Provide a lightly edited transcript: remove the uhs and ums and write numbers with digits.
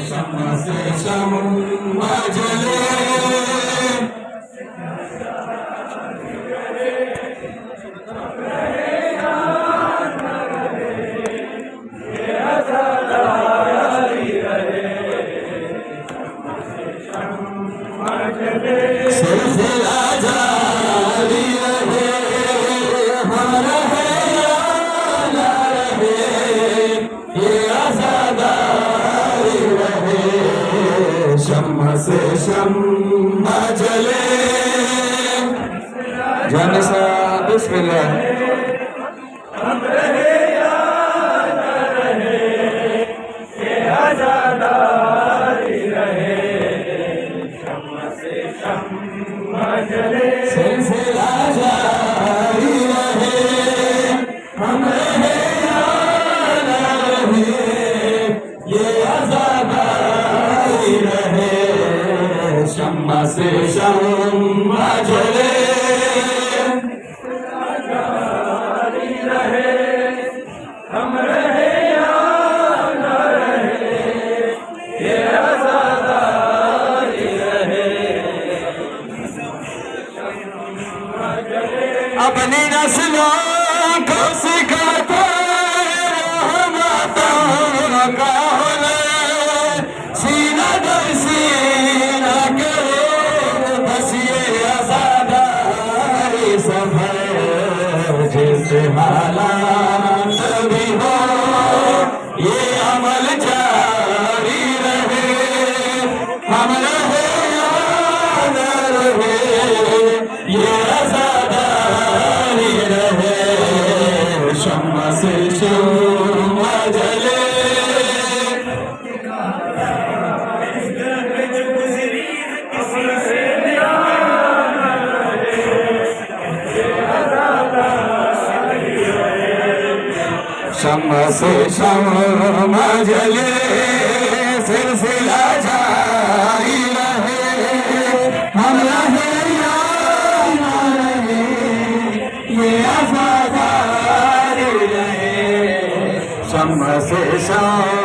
शम्मा से शम्मा जले सिलसिला जारी रहे, हम रहे या न रहे, ये आज़ादारी रहे। शम्मा से शम्मा जले। जाने सा बिस्मिल्लाह। हम रहे या न रहे, ये आज़ादारी रहे। सिलसिला जारी रहे, हम रहे या न रहे, ये आज़ादारी रहे। शम्मा से शम्मा जले, जारी रहे, हम रहे या न रहे, ये आज़ादारी रहे। अपनी नस्लों को सिखाता रहमतों का हुनर, सीना दर सीना करे बस ये आज़ादारी सफर। जिससे हालात भी हो ये अमल जारी रहे, हम रहे या न रहे, ये शम्मा से शम्मा जले। शम्मा से शम्मा जले, सिलसिला जारी रहे, हम रहे या न रहे, ये आज़ादारी रहे। शम्मा से शम्मा